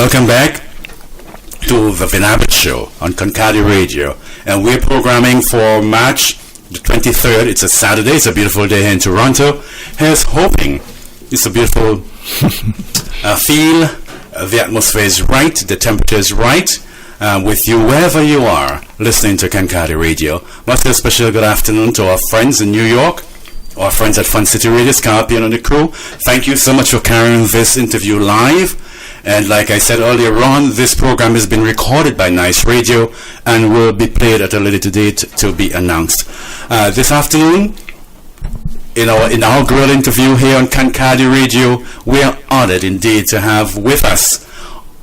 Welcome back to the Abbott Show on Concardi Radio. And we're programming for March the 23rd. It's a Saturday. It's a beautiful day here in Toronto. Here's hoping it's a beautiful feel. The atmosphere is right. The temperature is right. With you wherever you are listening to Concardi Radio. Must a special good afternoon to our friends in New York, our friends at Fun City Radio, Scorpion and the crew. Thank you so much for carrying this interview live. And like I said earlier on, this program has been recorded by Nice Radio and will be played at a later date to be announced. This afternoon, in our inaugural interview here on Concardi Radio, we are honored indeed to have with us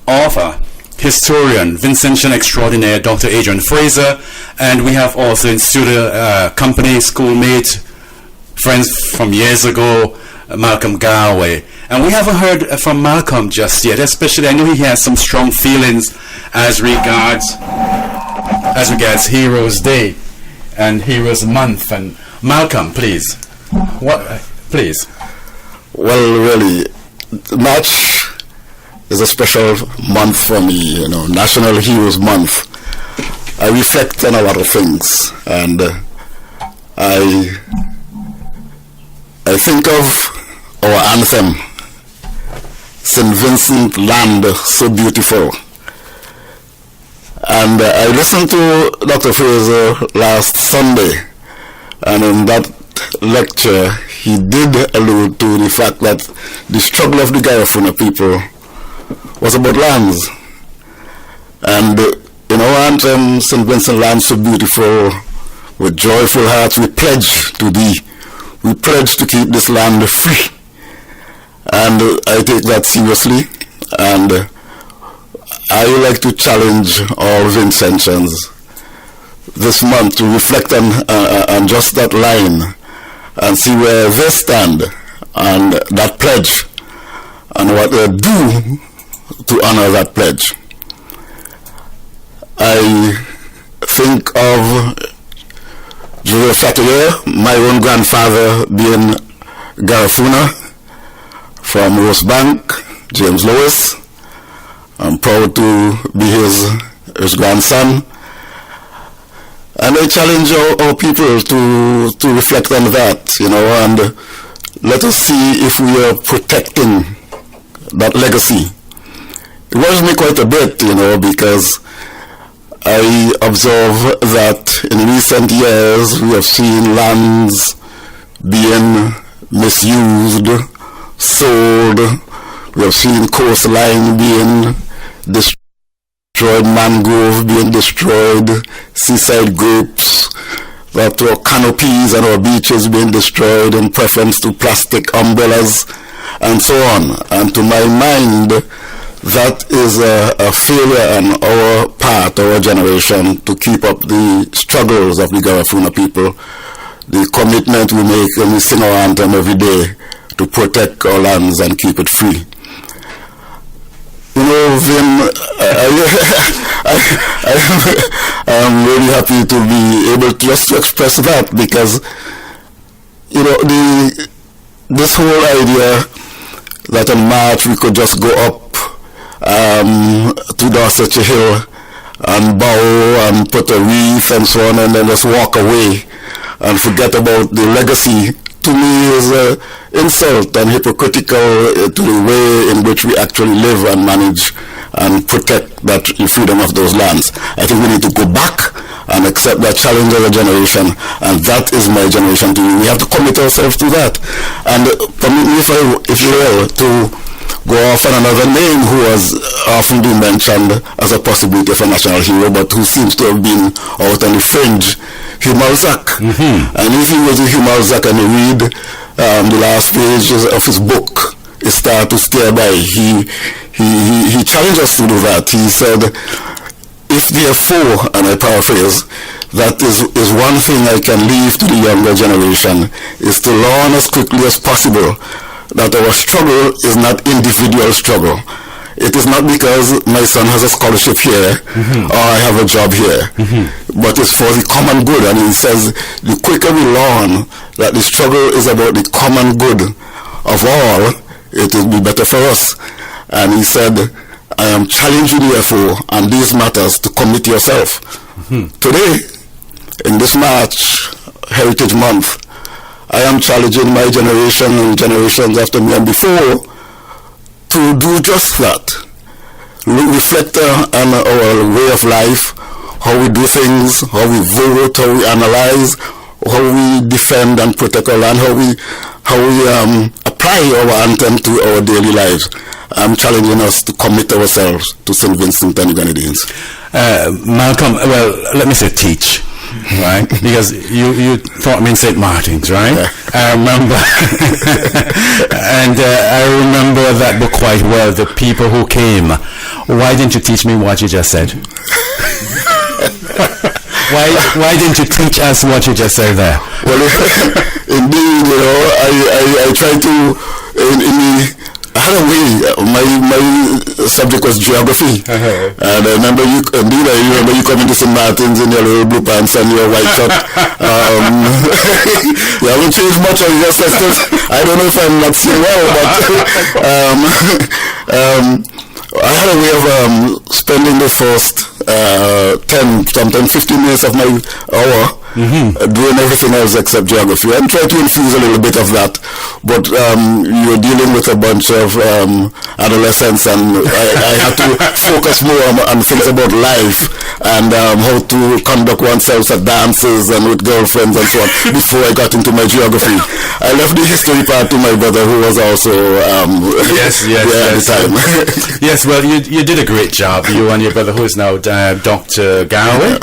author, historian, Vincentian extraordinaire, Dr. Adrian Fraser, and we have also in studio company, schoolmate, friends from years ago, Malcolm Garraway. And we haven't heard from Malcolm just yet, especially I know he has some strong feelings as regards Heroes Day and Heroes Month. And Malcolm, please. Please. Well, really, March is a special month for me, National Heroes Month. I reflect on a lot of things, and I think of our anthem, St. Vincent Land So Beautiful. And I listened to Dr. Fraser last Sunday, and in that lecture he did allude to the fact that the struggle of the Garraway people was about lands. And in our anthem, St. Vincent Land So Beautiful, with joyful hearts we pledge to thee. We pledge to keep this land free. And I take that seriously, and I would like to challenge all Vincentians this month to reflect on just that line and see where they stand and that pledge and what they do to honor that pledge. I think of Joseph Chatelier, my own grandfather being Garifuna from Rosebank, James Lewis. I'm proud to be his grandson. And I challenge our people to reflect on that, and let us see if we are protecting that legacy. It worries me quite a bit, because I observe that in recent years we have seen lands being misused, sold. We have seen coastline being destroyed, mangrove being destroyed, seaside groups, that our canopies and our beaches being destroyed in preference to plastic umbrellas, and so on. And to my mind, that is a failure on our part, our generation, to keep up the struggles of the Garifuna people, the commitment we make when we sing our anthem every day to protect our lands and keep it free. Vin, I'm really happy to be able to express that, because this whole idea that in March we could just go up to Dorset Hill and bow and put a wreath and so on, and then just walk away and forget about the legacy, to me is an insult and hypocritical to the way in which we actually live and manage and protect the freedom of those lands. I think we need to go back and accept that challenge of a generation, and that is my generation too. We have to commit ourselves to that. And permit me, if you will, to go off on another name who has often been mentioned as a possibility of a national hero, but who seems to have been out on the fringe, Hugh Malzack. And if you go to Hugh Malzack and you read the last pages of his book, It Start to Stare By, he challenged us to do that. He said, if therefore, and I paraphrase, that is one thing I can leave to the younger generation, is to learn as quickly as possible that our struggle is not individual struggle. It is not because my son has a scholarship here or I have a job here, but it's for the common good. And he says the quicker we learn that the struggle is about the common good of all, it will be better for us. And he said, I am challenging you, therefore, on these matters to commit yourself. Today, in this March, Heritage Month, I am challenging my generation and generations after me and before to do just that. Reflect on our way of life, how we do things, how we vote, how we analyze, how we defend and protect our land, how we apply our anthem to our daily lives. I'm challenging us to commit ourselves to St. Vincent and the Grenadines. Malcolm, well, let me say teach, right? Because you taught me in St. Martin's, right? Yeah. I remember. And I remember that book quite well, The People Who Came. Why didn't you teach me what you just said? Why didn't you teach us what you just said there? Well, indeed, I tried to, I had a way, my subject was geography. And I remember you coming to St. Martin's in your little blue pants and your white shirt. You haven't changed much of your sisters. I don't know if I'm not saying well, but I had a way of spending the first 10, sometimes 15 minutes of my hour doing everything else except geography. I'm trying to infuse a little bit of that, but you're dealing with a bunch of adolescents, and I had to focus more on things about life and how to conduct oneself at dances and with girlfriends and so on before I got into my geography. I left the history part to my brother, who was also yes, at the time. Yes, well, you did a great job, you and your brother, who is now Dr. Garraway.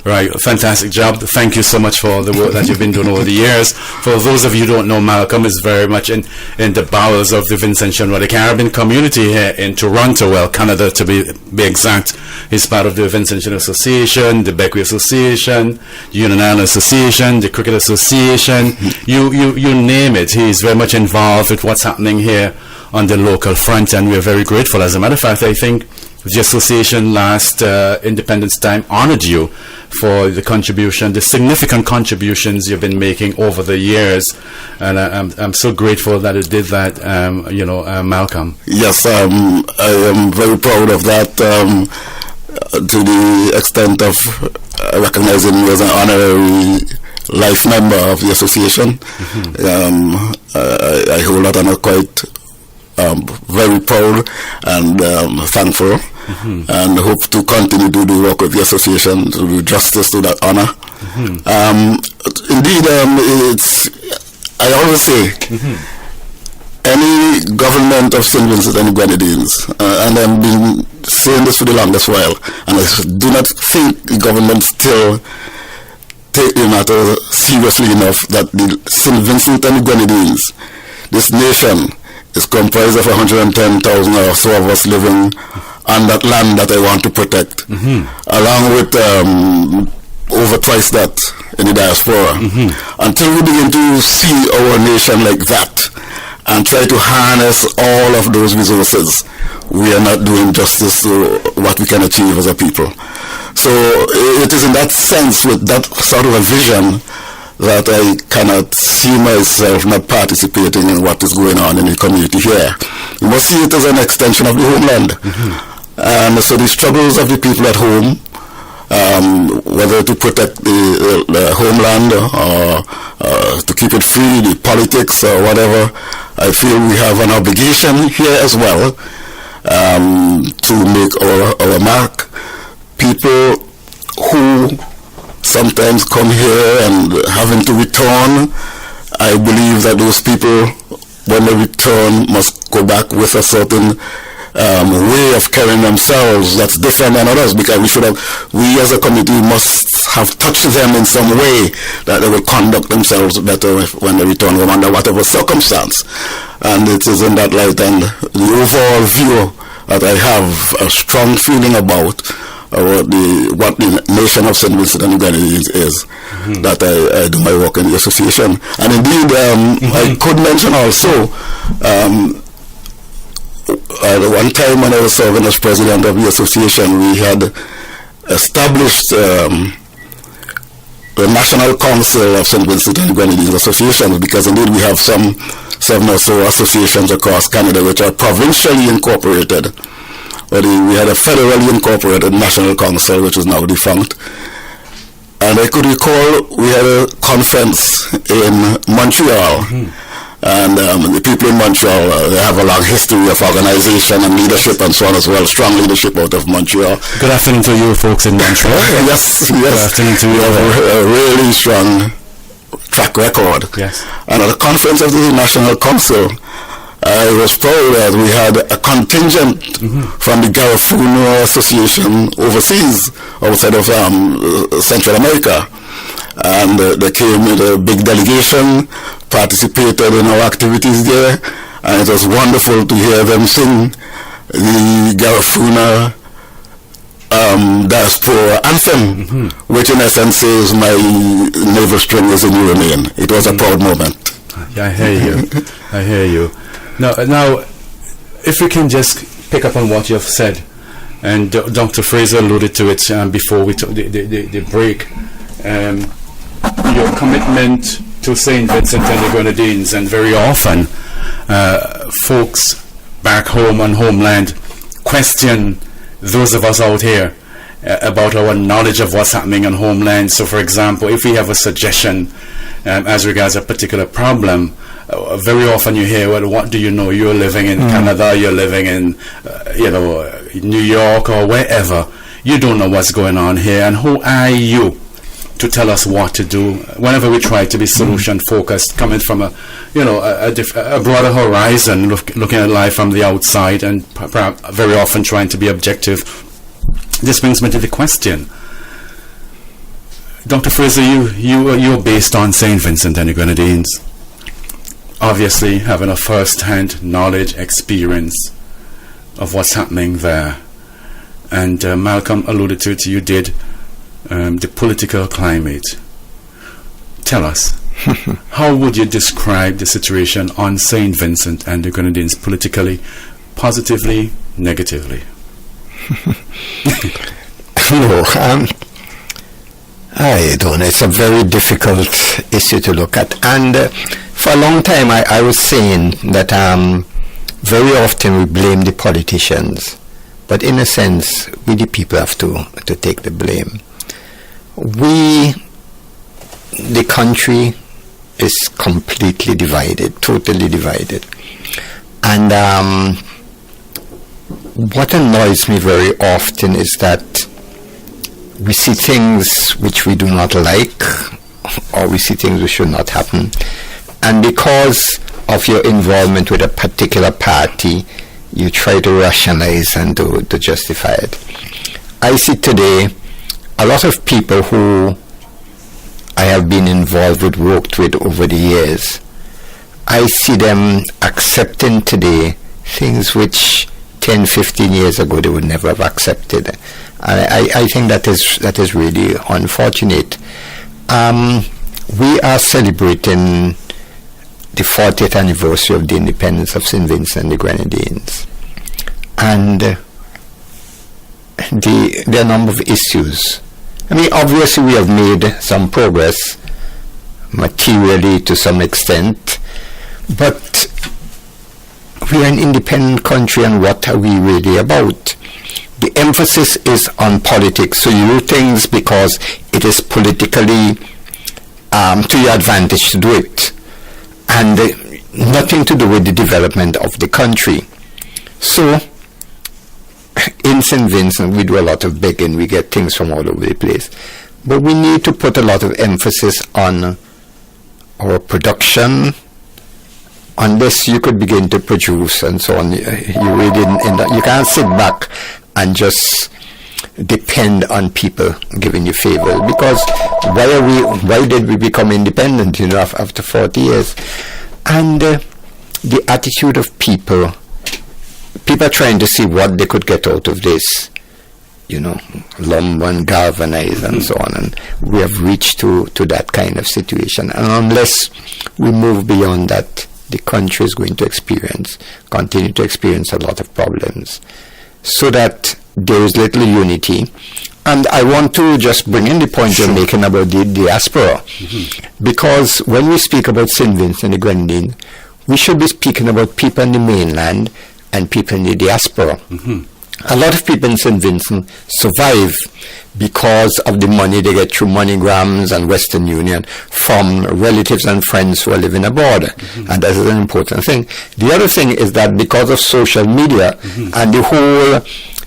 Right, fantastic job. Thank you so much for the work that you've been doing over the years. For those of you who don't know, Malcolm is very much in the bowels of the Vincentian, the Caribbean community here in Toronto, well, Canada to be exact. He's part of the Vincentian Association, the Beckwith Association, the Union Island Association, the Cricket Association. You name it. He's very much involved with what's happening here on the local front, and we're very grateful. As a matter of fact, I think the association last Independence time honored you for the contribution, the significant contributions you've been making over the years, and I'm so grateful that it did that, Malcolm. Yes, I am very proud of that, to the extent of recognizing me as an honorary life member of the association. I hold that honor quite very proud and thankful, and hope to continue to do work with the association to do justice to that honor. Indeed, I always say, any government of St. Vincent and the Grenadines, and I've been saying this for the longest while, and I do not think the government still take the matter seriously enough, that the St. Vincent and the Grenadines, this nation, is comprised of 110,000 or so of us living on that land that I want to protect, along with over twice that in the diaspora. Until we begin to see our nation like that and try to harness all of those resources, we are not doing justice to what we can achieve as a people. So it is in that sense, with that sort of a vision, that I cannot see myself not participating in what is going on in the community here. You must see it as an extension of the homeland. And so the struggles of the people at home, whether to protect the homeland or to keep it free, the politics or whatever, I feel we have an obligation here as well to make our mark. People who sometimes come here and having to return, I believe that those people, when they return, must go back with a certain way of carrying themselves that's different than others, because we as a community must have touched them in some way that they will conduct themselves better when they return home under whatever circumstance. And it is in that light and the overall view that I have a strong feeling about what the nation of St. Vincent and the Grenadines is, that I do my work in the association. And indeed, I could mention also, at one time when I was serving as president of the association, we had established the National Council of St. Vincent and the Grenadines Associations, because indeed we have seven or so associations across Canada which are provincially incorporated. we had a federally incorporated National Council, which is now defunct. And I could recall we had a conference in Montreal. And the people in Montreal, they have a long history of organization and leadership and so on as well, strong leadership out of Montreal. Good afternoon to you folks in Montreal. Yes. Good afternoon to you. We have a really strong track record. Yes. And at the conference of the National Council, I was proud that we had a contingent from the Garraway Association overseas, outside of Central America. And they came with a big delegation, participated in our activities there, and it was wonderful to hear them sing the Garraway diaspora anthem, which in essence says, "My navel string is in you remain." It was a proud moment. Yeah, I hear you. I hear you. Now, if we can just pick up on what you have said, and Dr. Fraser alluded to it before we took the break, your commitment to St. Vincent and the Grenadines, and very often folks back home on homeland question those of us out here about our knowledge of what's happening on homeland. So, for example, if we have a suggestion as regards a particular problem, very often you hear, well, what do you know? You're living in Canada, you're living in, New York or wherever. You don't know what's going on here, and who are you to tell us what to do? Whenever we try to be solution focused, coming from a broader horizon, looking at life from the outside, and perhaps very often trying to be objective. This brings me to the question. Dr. Fraser, you're based on St. Vincent and the Grenadines. Obviously having a first-hand knowledge, experience of what's happening there. And Malcolm alluded to it, you did, the political climate. Tell us, how would you describe the situation on St. Vincent and the Grenadines politically, positively, negatively? I don't know. It's a very difficult issue to look at. And for a long time, I was saying that very often we blame the politicians. But in a sense, we the people have to take the blame. The country is completely divided, totally divided. And what annoys me very often is that we see things which we do not like, or we see things which should not happen. And because of your involvement with a particular party, you try to rationalize and to justify it. I see today a lot of people who I have been involved with, worked with over the years. I see them accepting today things which 10, 15 years ago they would never have accepted. I think that is really unfortunate. We are celebrating the 40th anniversary of the independence of St. Vincent and the Grenadines. And there are a number of issues. I mean, obviously we have made some progress materially to some extent, but we are an independent country, and what are we really about? The emphasis is on politics, so you do things because it is politically to your advantage to do it, and nothing to do with the development of the country. So in St. Vincent we do a lot of begging, we get things from all over the place, but we need to put a lot of emphasis on our production. Unless you could begin to produce and so on, you really you can't sit back and just depend on people giving you favors. Because why did we become independent, after 40 years? And the attitude of people are trying to see what they could get out of this, lumber and galvanize and so on. And we have reached to that kind of situation. And unless we move beyond that, the country is going to continue to experience a lot of problems, so that there is little unity. And I want to just bring in the point you're making about the diaspora, because when we speak about St. Vincent and the Grenadines, we should be speaking about people in the mainland and people in the diaspora. A lot of people in St. Vincent survive because of the money they get through MoneyGrams and Western Union from relatives and friends who are living abroad. And that is an important thing. The other thing is that because of social media and the whole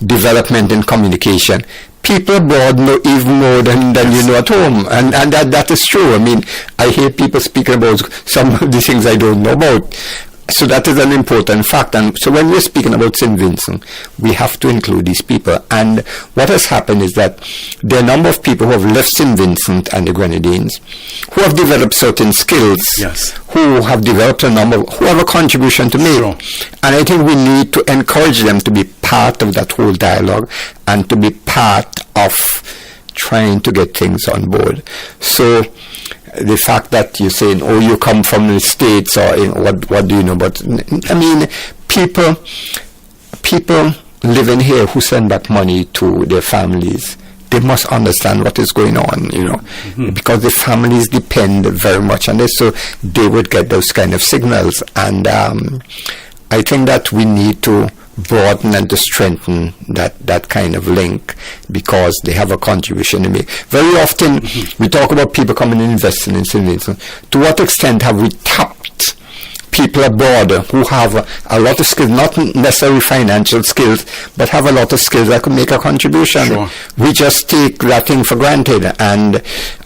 development in communication, people abroad know even more than you know at home. And that is true. I mean, I hear people speaking about some of the things I don't know about. So that is an important fact. And so when we're speaking about St. Vincent, we have to include these people. And what has happened is that there are a number of people who have left St. Vincent and the Grenadines, who have developed certain skills, who have developed a number, who have a contribution to make. Sure. And I think we need to encourage them to be part of that whole dialogue and to be part of trying to get things on board. So the fact that you're saying, oh, you come from the States, or what do you know? But I mean, people living here who send back money to their families, they must understand what is going on, you know, because the families depend very much on this, so they would get those kind of signals. And I think that we need to broaden and to strengthen that kind of link, because they have a contribution to make. Very often we talk about people coming and investing in St. Vincent. To what extent have we tapped people abroad who have a lot of skills, not necessarily financial skills, but have a lot of skills that could make a contribution? Sure. We just take that thing for granted. And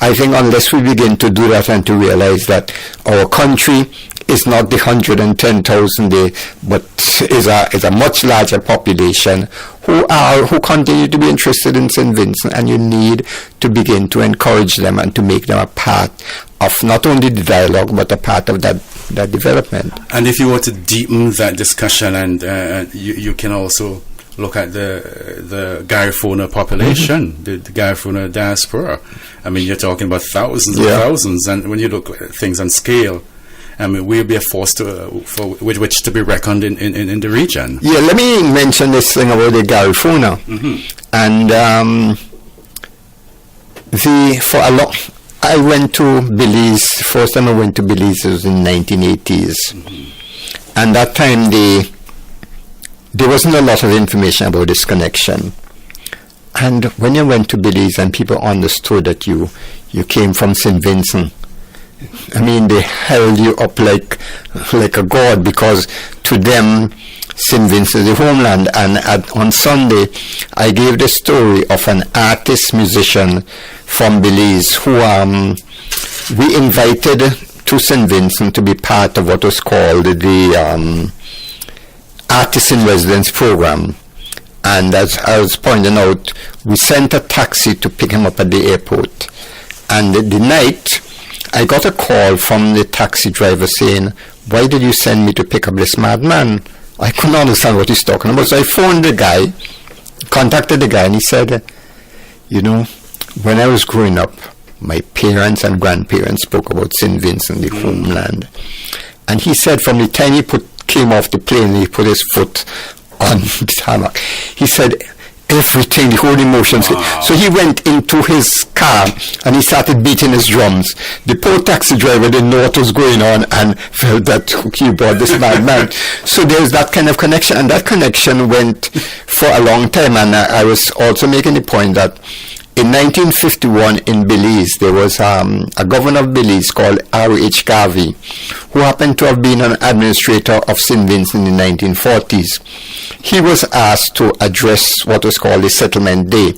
I think unless we begin to do that and to realize that our country is not the 110,000 but is a much larger population who continue to be interested in St. Vincent, and you need to begin to encourage them and to make them a part of not only the dialogue but a part of that development. And if you were to deepen that discussion, and you can also look at the Garifuna population, the Garifuna diaspora. I mean, you're talking about thousands and thousands, and when you look at things on scale, I mean, we'll be a force with which to be reckoned in the region. Yeah, let me mention this thing about the Garifuna. And I went to Belize. First time I went to Belize was in 1980s. And that time there wasn't a lot of information about this connection. And when you went to Belize and people understood that you came from St. Vincent, I mean, they held you up like a god, because to them St. Vincent is the homeland. And on Sunday I gave the story of an artist musician from Belize who we invited to St. Vincent to be part of what was called the Artist in Residence program. And as I was pointing out, we sent a taxi to pick him up at the airport. And the night I got a call from the taxi driver saying, "Why did you send me to pick up this madman?" I couldn't understand what he's talking about. So I phoned the guy, contacted the guy, and he said, "You know, when I was growing up, my parents and grandparents spoke about St. Vincent, the homeland." And he said from the time he came off the plane, he put his foot on the tarmac, he said everything, the whole emotions. Wow. So he went into his car and he started beating his drums. The poor taxi driver didn't know what was going on and felt that he brought this madman. So there's that kind of connection, and that connection went for a long time. And I was also making the point that in 1951 in Belize, there was a governor of Belize called R.H. Garraway, who happened to have been an administrator of St. Vincent in the 1940s. He was asked to address what was called the Settlement Day,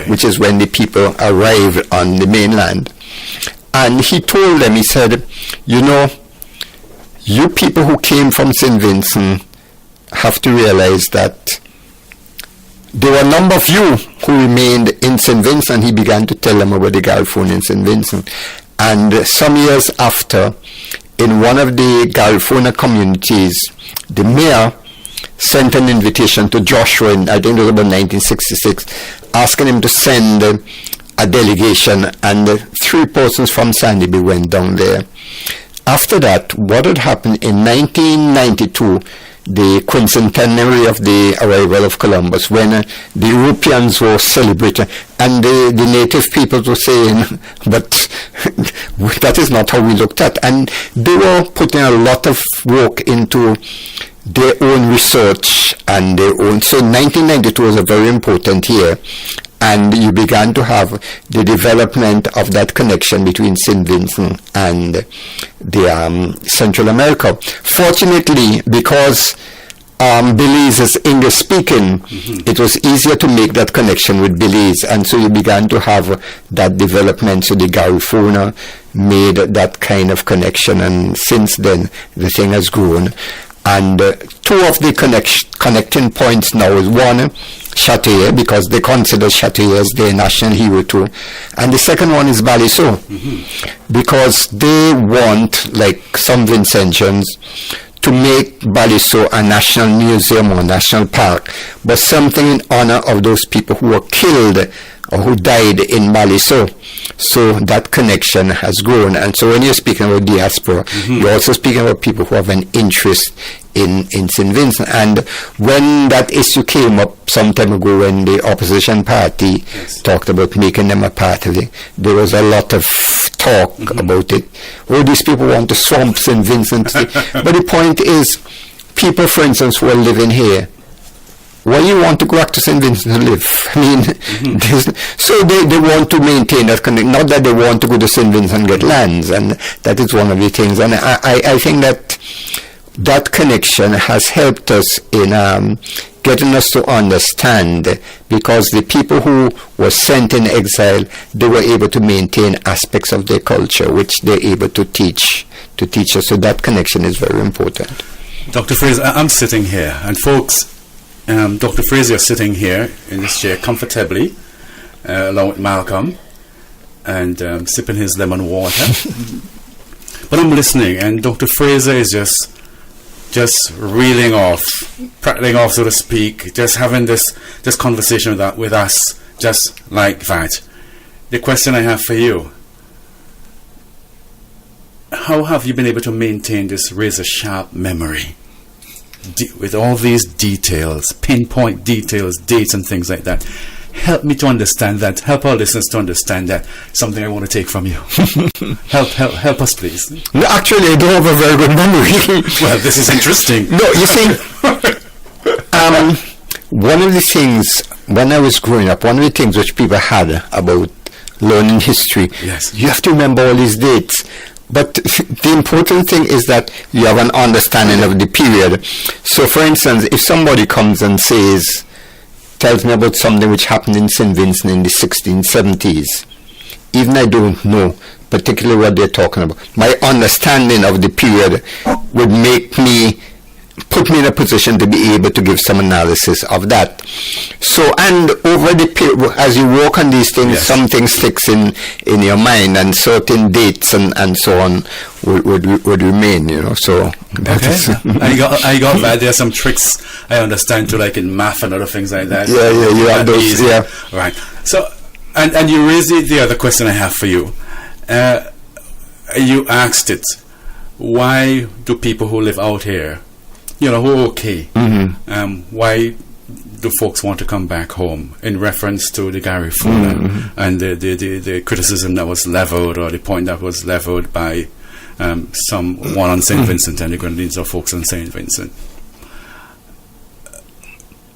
which is when the people arrived on the mainland. And he told them, he said, "You know, you people who came from St. Vincent have to realize that there were a number of you who remained in St. Vincent." He began to tell them about the Garifuna in St. Vincent. And some years after, in one of the Garifuna communities, the mayor sent an invitation to Joshua, I think it was about 1966, asking him to send a delegation, and 3 persons from Sandy Bay went down there. After that, what had happened in 1992, the quincentenary of the arrival of Columbus, when the Europeans were celebrating, and the native peoples were saying, but that is not how we looked at. And they were putting a lot of work into their own research and their own. So 1992 was a very important year, and you began to have the development of that connection between St. Vincent and the Central America. Fortunately, because Belize is English speaking, it was easier to make that connection with Belize, and so you began to have that development. So the Garraway made that kind of connection, and since then the thing has grown. And two of the connecting points now is one, Châteauguay, because they consider Châteauguay as their national hero too, and the second one is Baliso, because they want, like some Vincentians, to make Baliso a national museum or national park, but something in honor of those people who were killed or who died in Baliso. So that connection has grown. And so when you're speaking about diaspora, you're also speaking about people who have an interest in St. Vincent. And when that issue came up some time ago, when the opposition party talked about making them a part of it, there was a lot of talk about it. Oh, these people want to swamp St. Vincent. But the point is, people, for instance, who are living here, why you want to go back to St. Vincent to live? I mean, so they want to maintain that connection. Not that they want to go to St. Vincent and get lands, and that is one of the things. And I think that connection has helped us in getting us to understand, because the people who were sent in exile, they were able to maintain aspects of their culture, which they're able to teach us. So that connection is very important. Dr. Fraser, I'm sitting here, and folks, Dr. Fraser is sitting here in this chair comfortably, along with Malcolm, and sipping his lemon water. But I'm listening, and Dr. Fraser is just reeling off, prattling off, so to speak, just having this conversation with us, just like that. The question I have for you: how have you been able to maintain this razor-sharp memory with all these details, pinpoint details, dates and things like that? Help me to understand that. Help our listeners to understand that. Something I want to take from you. help us, please. No, actually, I don't have a very good memory. Well, this is interesting. No, you see, one of the things, when I was growing up, one of the things which people had about learning history, you have to remember all these dates. But the important thing is that you have an understanding of the period. So, for instance, if somebody comes and tells me about something which happened in St. Vincent in the 1670s, even I don't know particularly what they're talking about, my understanding of the period would put me in a position to be able to give some analysis of that. So, and over the period, as you work on these things, something sticks in your mind, and certain dates and so on would remain, you know. So I got that. There are some tricks I understand too, like in math and other things like that. Yeah, you have those. Easy. Yeah, right. So, and you raised the other question I have for you. You asked it: why do people who live out here, who are okay, why do folks want to come back home, in reference to the Garraway and the criticism that was leveled, or the point that was leveled by someone on St. Vincent and the Grenadines, or folks on St. Vincent?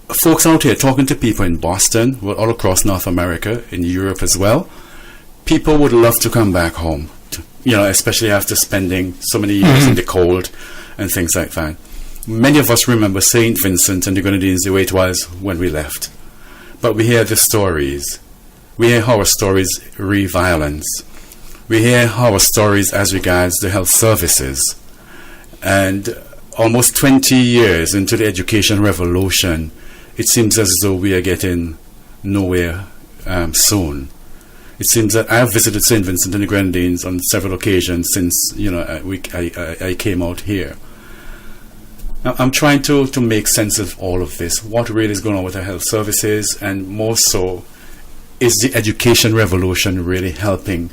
Folks out here, talking to people in Boston, all across North America, in Europe as well, people would love to come back home, especially after spending so many years in the cold and things like that. Many of us remember St. Vincent and the Grenadines the way it was when we left. But we hear the stories. We hear horror stories re violence. We hear horror stories as regards the health services. And almost 20 years into the education revolution, it seems as though we are getting nowhere soon. It seems that I have visited St. Vincent and the Grenadines on several occasions since I came out here. I'm trying to make sense of all of this. What really is going on with the health services, and more so, is the education revolution really helping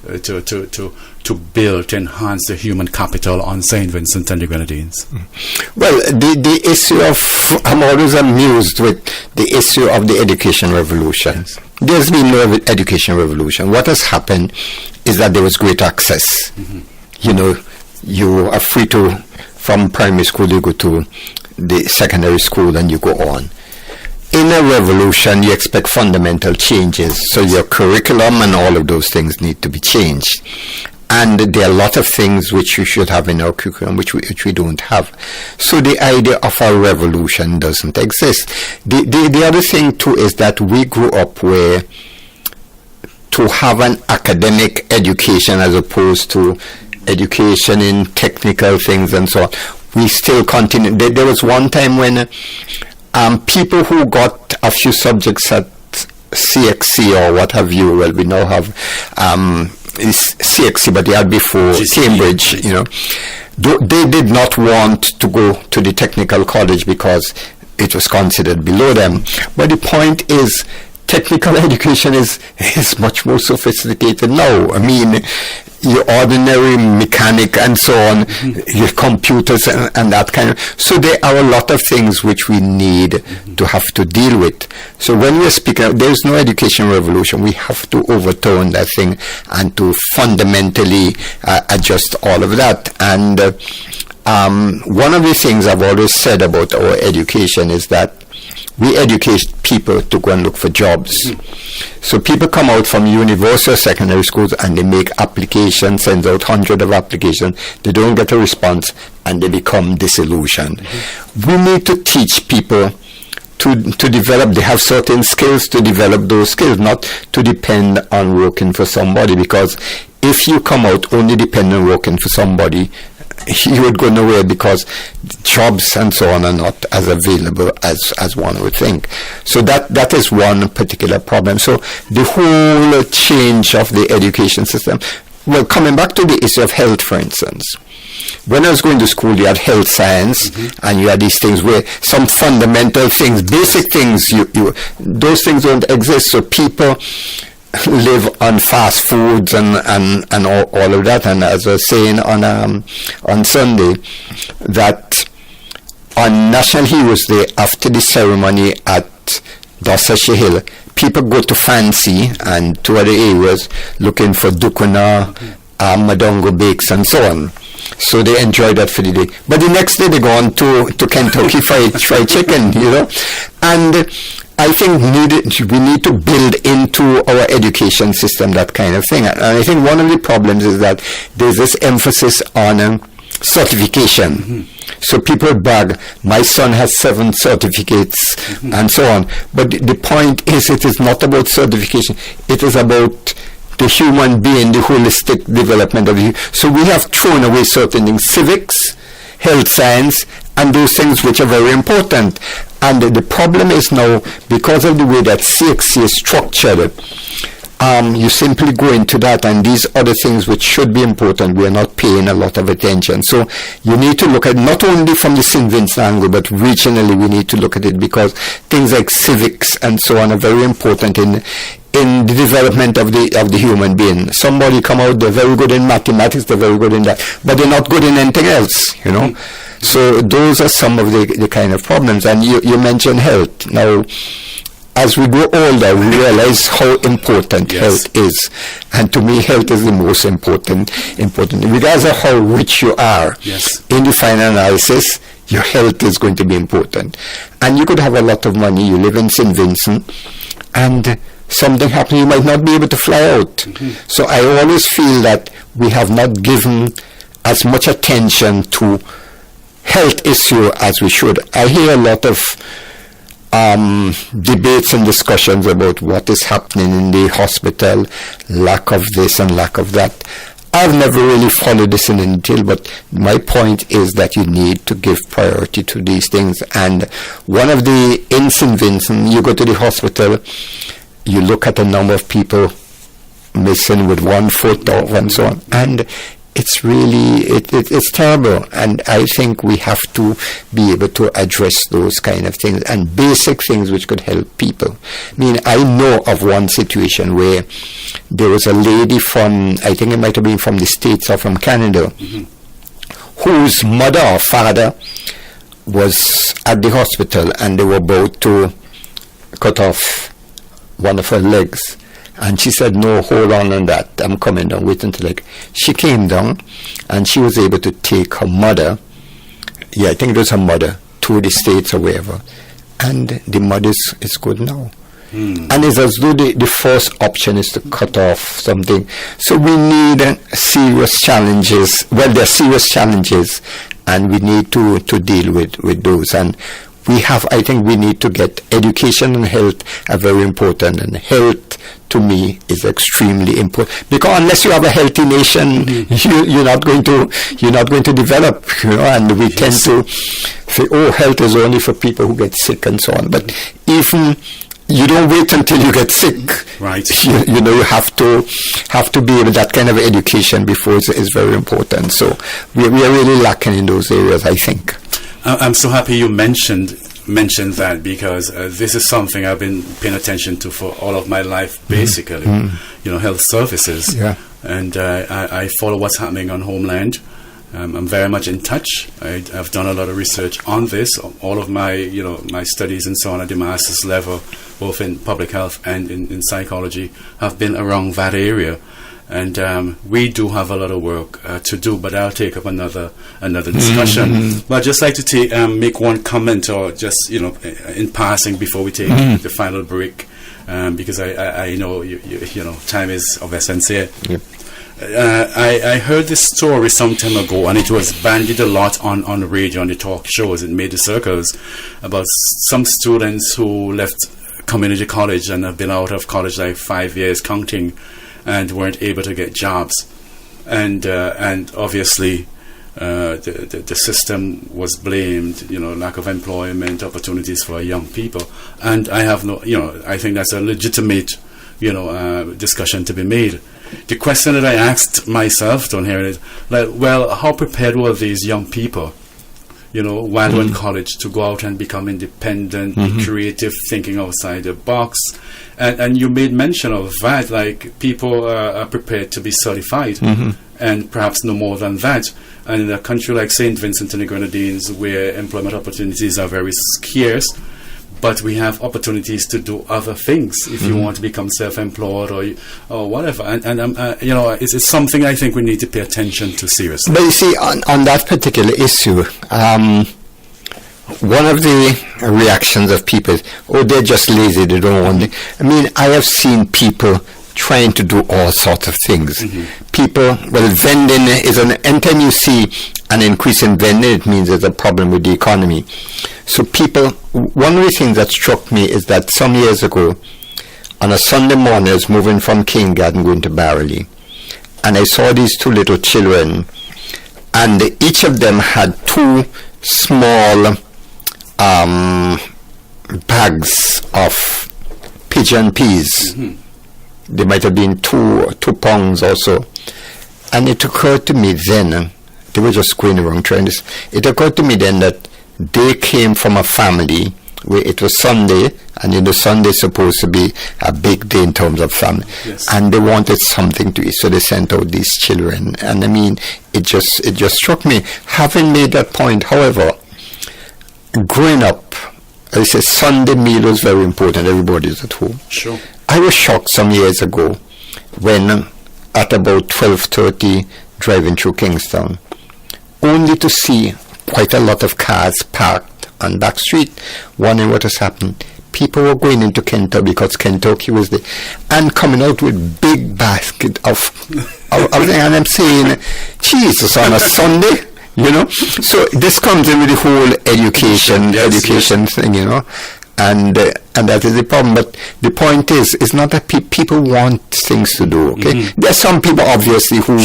to build, to enhance the human capital on St. Vincent and the Grenadines? Well, the issue of, I'm always amused with the issue of the education revolution. Yes. There's been no education revolution. What has happened is that there was great access. You are free to from primary school you go to the secondary school and you go on. In a revolution, you expect fundamental changes. So your curriculum and all of those things need to be changed. And there are a lot of things which you should have in our curriculum which we don't have. So the idea of a revolution doesn't exist. The other thing too is that we grew up where to have an academic education as opposed to education in technical things and so on. We still continue. There was one time when people who got a few subjects at CXC or what have you, well, we now have CXC, but they had before Cambridge, you know, they did not want to go to the technical college because it was considered below them. But the point is, technical education is much more sophisticated now. I mean, your ordinary mechanic and so on, your computers and that kind of. So there are a lot of things which we need to have to deal with. So when we're speaking, there is no education revolution. We have to overturn that thing and to fundamentally adjust all of that. And one of the things I've always said about our education is that we educate people to go and look for jobs. So people come out from university or secondary schools and they make applications, send out hundreds of applications, they don't get a response and they become disillusioned. We need to teach people to develop, they have certain skills, to develop those skills, not to depend on working for somebody, because if you come out only dependent on working for somebody, you would go nowhere, because jobs and so on are not as available as one would think. So that is one particular problem. So the whole change of the education system, well, coming back to the issue of health, for instance, when I was going to school, you had health science, and you had these things where some fundamental things, basic things, those things don't exist. So people live on fast foods and all of that. And as I was saying on Sunday, that on National Heroes Day, after the ceremony at Dorsetshire Hill, people go to Fancy and to other areas looking for dukuna, madongo bakes and so on. So they enjoy that for the day. But the next day they go on to Kentucky fried chicken, you know. And I think we need to build into our education system that kind of thing. And I think one of the problems is that there's this emphasis on certification. So people brag, my son has 7 certificates and so on. But the point is, it is not about certification. It is about the human being, the holistic development of you. So we have thrown away certain things, civics, health science, and those things which are very important. And the problem is now, because of the way that CXC is structured, you simply go into that, and these other things which should be important, we are not paying a lot of attention. So you need to look at not only from the St. Vincent angle, but regionally we need to look at it, because things like civics and so on are very important in the development of the human being. Somebody come out, they're very good in mathematics, they're very good in that, but they're not good in anything else, you know. So those are some of the kind of problems. And you mentioned health. Now, as we grow older, we realize how important health is. And to me, health is the most important. Regardless of how rich you are, in the final analysis, your health is going to be important. And you could have a lot of money, you live in St. Vincent, and something happens, you might not be able to fly out. So I always feel that we have not given as much attention to health issue as we should. I hear a lot of debates and discussions about what is happening in the hospital, lack of this and lack of that. I've never really followed this in detail, but my point is that you need to give priority to these things. And one of the, in St. Vincent, you go to the hospital, you look at the number of people missing with 1 foot off and so on, and it's really, it's terrible. And I think we have to be able to address those kind of things and basic things which could help people. I mean, I know of one situation where there was a lady from, I think it might have been from the States or from Canada, whose mother or father was at the hospital, and they were about to cut off one of her legs. And she said, no, hold on that, I'm coming down, wait until like. She came down, and she was able to take her mother I think it was her mother, to the States or wherever. And the mother is good now. And it's as though the first option is to cut off something. So we need serious challenges. Well, there are serious challenges, and we need to deal with those. And I think we need to get education and health are very important. And health, to me, is extremely important. Because unless you have a healthy nation, you're not going to develop, and we tend to say, health is only for people who get sick and so on. But even you don't wait until you get sick. Right. You have to be able, that kind of education before is very important. So we are really lacking in those areas, I think. I'm so happy you mentioned that, because this is something I've been paying attention to for all of my life, basically. Health services. Yeah. And I follow what's happening on Homeland. I'm very much in touch. I've done a lot of research on this. All of my, my studies and so on at the master's level, both in public health and in psychology, have been around that area. And we do have a lot of work to do, but I'll take up another discussion. But I'd just like to make one comment, or just, in passing, before we take the final break, because I know, time is of essence here. Yep. I heard this story some time ago, and it was bandied a lot on the radio, on the talk shows. It made the circles about some students who left community college and have been out of college like 5 years counting, and weren't able to get jobs. And obviously the system was blamed, lack of employment opportunities for young people. And I have I think that's a legitimate, discussion to be made. The question that I asked myself down here is, how prepared were these young people, while in college, to go out and become independent, be creative, thinking outside the box? And you made mention of that, like people are prepared to be certified, and perhaps no more than that. And in a country like St. Vincent and the Grenadines, where employment opportunities are very scarce, but we have opportunities to do other things if you want to become self-employed or whatever. And it's something I think we need to pay attention to seriously. But you see, on that particular issue, one of the reactions of people is, they're just lazy, they don't want it. I mean, I have seen people trying to do all sorts of things. People, vending is anytime you see an increase in vending, it means there's a problem with the economy. So people, one of the things that struck me is that some years ago, on a Sunday morning, I was moving from Kingarden going to Barley, and I saw these two little children, and each of them had two small bags of pigeon peas. They might have been two pounds or so. And it occurred to me then, they were just going around trying this, it occurred to me then that they came from a family where it was Sunday, and Sunday is supposed to be a big day in terms of family. Yes. And they wanted something to eat, so they sent out these children. And I mean, it just struck me. Having made that point, however, growing up, I say Sunday meal was very important. Everybody's at home. Sure. I was shocked some years ago when at about 12:30 driving through Kingston, only to see quite a lot of cars parked on back street, wondering what has happened. People were going into Kentucky because Kentucky was there, and coming out with big basket of and I'm saying, Jesus, on a Sunday, So this comes in with the whole education thing, and that is the problem. But the point is, it's not that people want things to do. Okay, there are some people obviously who,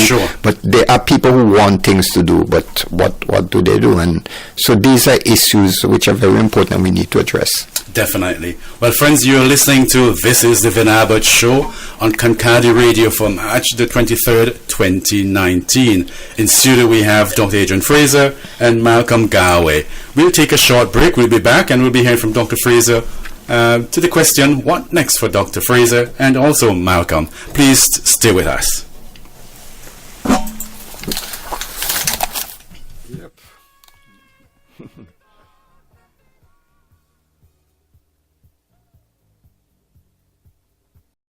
but there are people who want things to do. But what do they do? And so these are issues which are very important and we need to address. Definitely. Well, friends, you're listening to This is the Vin Abbott Show on Concardi Radio for March the 23rd, 2019. In studio, we have Dr. Adrian Fraser and Malcolm Garraway. We'll take a short break. We'll be back and we'll be hearing from Dr. Fraser to the question, what next for Dr. Fraser and also Malcolm. Please stay with us.